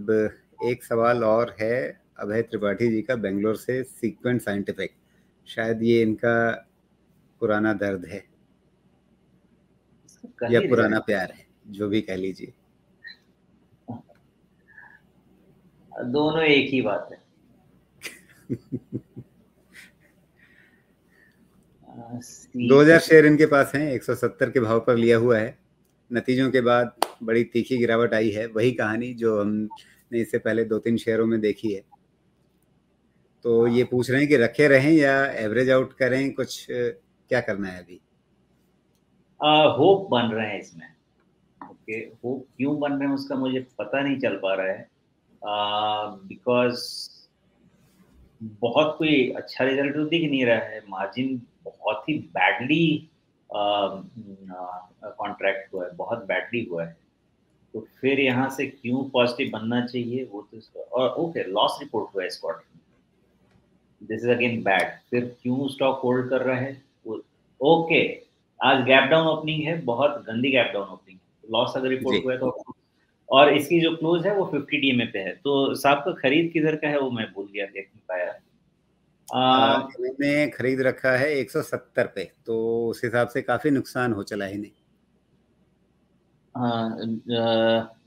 अब एक सवाल और है अभय त्रिपाठी जी का, बेंगलोर से, सीक्वेंट साइंटिफिक। शायद ये इनका पुराना दर्द है कर या ही रहे पुराना प्यार है, जो भी कह लीजिए। दोनों एक ही बात है। 2000 शेयर इनके पास हैं, 170 के भाव पर लिया हुआ है। नतीजों के बाद बड़ी तीखी गिरावट आई है, वही कहानी जो हमने इससे पहले 2-3 शेयरों में देखी है। तो ये पूछ रहे हैं कि रखे रहें या एवरेज आउट करें, कुछ क्या करना है अभी? होप बन रहे हैं इसमें। ओके, होप क्यों बन रहे हैं उसका मुझे पता नहीं चल पा रहा है, बिकॉज बहुत कोई अच्छा रिजल्ट तो दिख नहीं रहा है। मार्जिन बहुत ही बैडली कॉन्ट्रैक्ट हुआ है, बहुत बैडली हुआ है। तो फिर यहाँ से क्यों पॉजिटिव बनना चाहिए वो तो और ओके, लॉस रिपोर्ट हुआ है इस क्वार्टर में, दिस इज अगेन बैड। फिर क्यों स्टॉक होल्ड कर रहा है वो? ओके, आज गैप डाउन ओपनिंग है, बहुत गंदी गैप डाउन ओपनिंग है, लॉस अगर जी, रिपोर्ट हुआ है तो। और इसकी जो क्लोज है वो 50 डीएमए पे है। तो साहब का खरीद किधर का है वो मैं भूल गया, देख नहीं पाया। इन्होंने खरीद रखा है 170 पे, तो उस हिसाब से काफी नुकसान हो चला है इन्हें।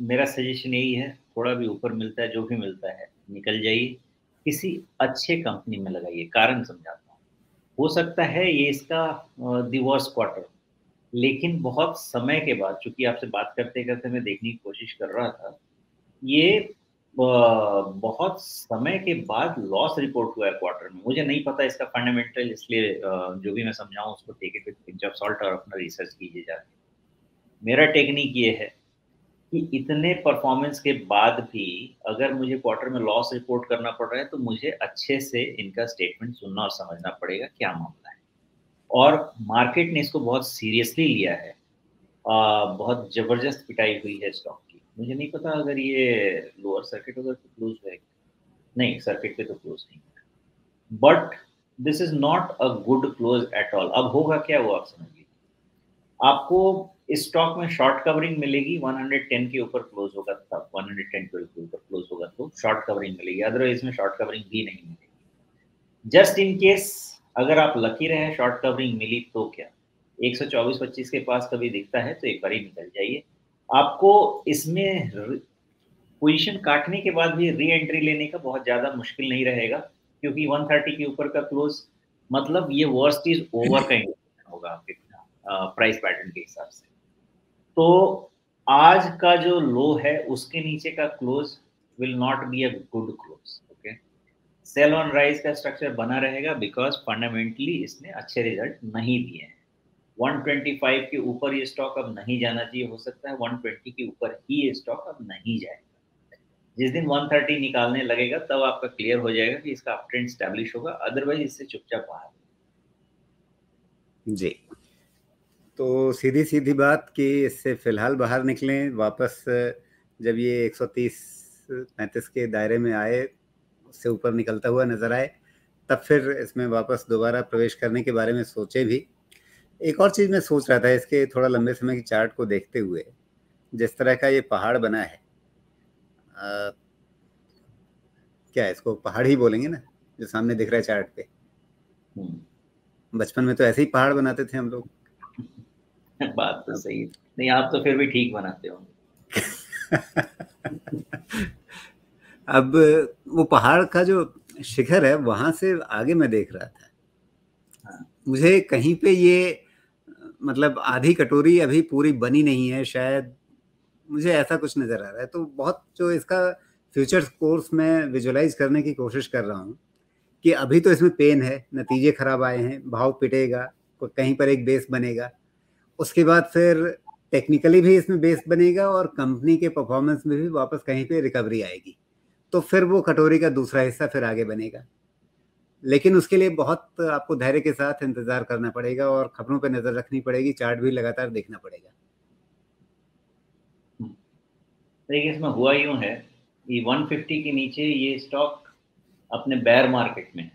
मेरा सजेशन यही है, थोड़ा भी ऊपर मिलता है, जो भी मिलता है निकल जाइए, किसी अच्छे कंपनी में लगाइए। कारण समझाता हूँ, हो सकता है ये इसका द वर्स्ट क्वार्टर, लेकिन बहुत समय के बाद, चूंकि आपसे बात करते करते मैं देखने की कोशिश कर रहा था, ये बहुत समय के बाद लॉस रिपोर्ट हुआ है क्वार्टर में। मुझे नहीं पता इसका फंडामेंटल, इसलिए जो भी मैं समझाऊं उसको take it with pinch of salt और अपना रिसर्च कीजिए जाके। मेरा टेक्निक ये है कि इतने परफॉर्मेंस के बाद भी अगर मुझे क्वार्टर में लॉस रिपोर्ट करना पड़ रहा है तो मुझे अच्छे से इनका स्टेटमेंट सुनना और समझना पड़ेगा क्या मामला है। और मार्केट ने इसको बहुत सीरियसली लिया है, बहुत जबरदस्त पिटाई हुई है स्टॉक की। मुझे नहीं पता अगर ये लोअर सर्किट होगा तो क्लोज होएगा, नहीं सर्किट पे तो क्लोज नहीं, but this is not a good close at all. अब होगा क्या वो आप समझ लीजिए, आपको इस स्टॉक में शॉर्ट कवरिंग मिलेगी 110 के ऊपर क्लोज होगा, तब 110 के ऊपर क्लोज होगा तो शॉर्ट कवरिंग मिलेगी, अदरवाइज में शॉर्ट कवरिंग भी नहीं मिलेगी। जस्ट इन केस अगर आप लकी रहे शॉर्ट कवरिंग मिली तो क्या, 124-25 के पास कभी दिखता है तो एक बार ही निकल जाइए। आपको इसमें पोजीशन काटने के बाद भी री एंट्री लेने का बहुत ज़्यादा मुश्किल नहीं रहेगा, क्योंकि 130 के ऊपर का क्लोज मतलब ये वर्स्ट इज ओवर का इंडिकेशन होगा आपके प्राइस पैटर्न के हिसाब से। तो आज का जो लो है उसके नीचे का close will not be a good close. Okay, sell on rise का स्ट्रक्चर बना रहेगा बिकॉज फंडामेंटली इसने अच्छे रिजल्ट नहीं दिए हैं। 125 के ऊपर ये स्टॉक अब नहीं जाना चाहिए, हो सकता है 120 के ऊपर ही ये स्टॉक अब नहीं जाएगा। जिस दिन 130 निकालने लगेगा तब आपका क्लियर हो जाएगा कि इसका अप ट्रेंड स्टैब्लिश होगा, अदरवाइज इससे चुपचाप बाहर। जी। तो सीधी सीधी बात कि इससे फिलहाल बाहर निकलें वापस, जब ये 130-35 के दायरे में आए, उससे ऊपर निकलता हुआ नजर आए, तब फिर इसमें वापस दोबारा प्रवेश करने के बारे में सोचे भी। एक और चीज़ मैं सोच रहा था, इसके थोड़ा लंबे समय की चार्ट को देखते हुए, जिस तरह का ये पहाड़ बना है, क्या है, इसको पहाड़ ही बोलेंगे ना, जो सामने दिख रहा है चार्ट पे। बचपन में तो ऐसे ही पहाड़ बनाते थे हम लोग। बात तो अब सही है, नहीं आप तो फिर भी ठीक बनाते होंगे। अब वो पहाड़ का जो शिखर है, वहां से आगे मैं देख रहा था, हाँ। मुझे कहीं पे ये मतलब आधी कटोरी अभी पूरी बनी नहीं है शायद, मुझे ऐसा कुछ नजर आ रहा है। तो बहुत जो इसका फ्यूचर कोर्स में विजुलाइज करने की कोशिश कर रहा हूँ कि अभी तो इसमें पेन है, नतीजे खराब आए हैं, भाव पिटेगा, कहीं पर एक बेस बनेगा, उसके बाद फिर टेक्निकली भी इसमें बेस बनेगा और कंपनी के परफॉर्मेंस में भी वापस कहीं पे रिकवरी आएगी, तो फिर वो कटोरी का दूसरा हिस्सा फिर आगे बनेगा। लेकिन उसके लिए बहुत आपको धैर्य के साथ इंतजार करना पड़ेगा और खबरों पर नजर रखनी पड़ेगी, चार्ट भी लगातार देखना पड़ेगा। देखिए इसमें हुआ यूं है कि 150 के नीचे ये स्टॉक अपने बेयर मार्केट में,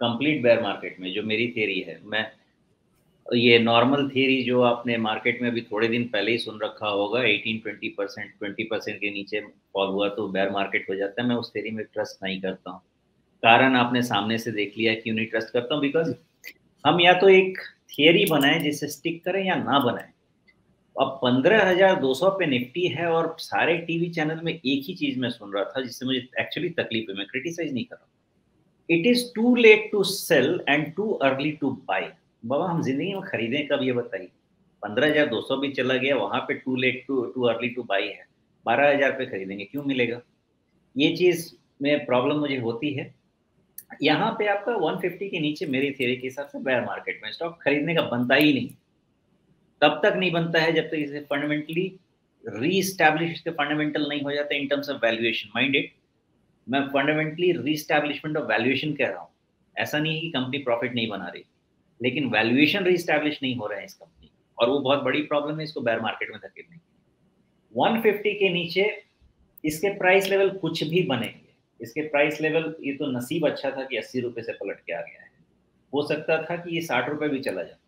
कंप्लीट बेयर मार्केट में, जो मेरी थ्योरी है, मैं ये नॉर्मल थियरी जो आपने मार्केट में अभी थोड़े दिन पहले ही सुन रखा होगा, 18-20%, 20% के नीचे फॉल हुआ तो बेयर मार्केट हो जाता है, मैं उस थियरी में ट्रस्ट नहीं करता हूँ। कारण आपने सामने से देख लिया, क्यों नहीं ट्रस्ट करता हूँ, बिकॉज हम या तो एक थियरी बनाएं जिससे स्टिक करें या ना बनाएं। अब 15,200 पे निफ्टी है और सारे टीवी चैनल में एक ही चीज मैं सुन रहा था, जिससे मुझे एक्चुअली तकलीफ है। मैं क्रिटिसाइज नहीं कर रहा, it is too late to sell and too early to buy. बाबा हम जिंदगी में खरीदें कब, ये बताइए। 15,200 भी चला गया, वहां पे too late too early to buy है। 12,000 पे खरीदेंगे, क्यों मिलेगा? ये चीज में प्रॉब्लम मुझे होती है। यहाँ पे आपका 150 के नीचे मेरी थियरी के हिसाब से बेयर मार्केट में स्टॉक खरीदने का बनता ही नहीं। तब तक नहीं बनता है जब तक इसे फंडामेंटली रीस्टैब्लिश, इसके फंडामेंटल नहीं हो जाते in terms of valuation. Mind it, मैं फंडामेंटली रीस्टैब्लिशमेंट ऑफ वैल्यूएशन कह रहा हूँ। ऐसा नहीं है कि कंपनी प्रॉफिट नहीं बना रही, लेकिन वैल्यूएशन रीस्टैब्लिश नहीं हो रहा है इस कंपनी, और वो बहुत बड़ी प्रॉब्लम है इसको बेयर मार्केट में धकेलने की। 150 के नीचे इसके प्राइस लेवल कुछ भी बनेंगे, इसके प्राइस लेवल, ये तो नसीब अच्छा था कि 80 रुपए से पलट के आ गया है। हो सकता था कि ये 60 रुपए भी चला जाता,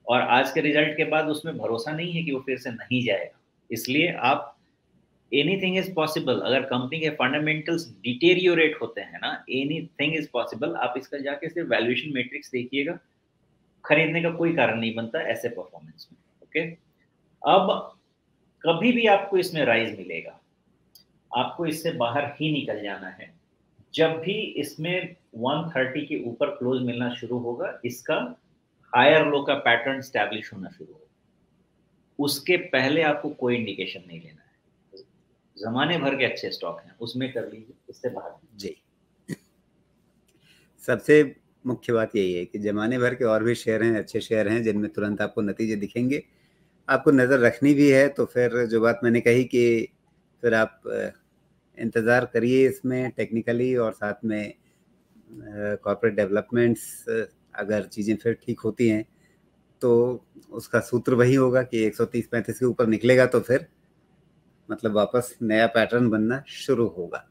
और आज के रिजल्ट के बाद उसमें भरोसा नहीं है कि वो फिर से नहीं जाएगा। इसलिए आप, एनीथिंग इज पॉसिबल। अगर कंपनी के फंडामेंटल्स डिटेरियोरेट होते हैं ना, एनीथिंग इज पॉसिबल। आप इसका जाके सिर्फ वैल्यूएशन मैट्रिक्स देखिएगा, खरीदने का कोई कारण नहीं बनता ऐसे परफॉर्मेंस में। ओके, अब कभी भी आपको इसमें राइज मिलेगा, आपको इससे बाहर ही निकल जाना है। जब भी इसमें 130 के ऊपर क्लोज मिलना शुरू होगा, इसका हायर लो का पैटर्न स्टैब्लिश होना शुरू होगा, उसके पहले आपको कोई इंडिकेशन नहीं लेना है। जमाने भर के अच्छे स्टॉक हैं, उसमें कर लीजिए, इससे बाहर जी। सबसे मुख्य बात यही है कि जमाने भर के और भी शेयर हैं, अच्छे शेयर हैं, जिनमें तुरंत आपको नतीजे दिखेंगे। आपको नज़र रखनी भी है तो फिर जो बात मैंने कही कि फिर आप इंतज़ार करिए इसमें टेक्निकली, और साथ में कॉर्पोरेट डेवलपमेंट्स, अगर चीज़ें फिर ठीक होती हैं तो उसका सूत्र वही होगा कि 130-135 के ऊपर निकलेगा तो फिर मतलब वापस नया पैटर्न बनना शुरू होगा।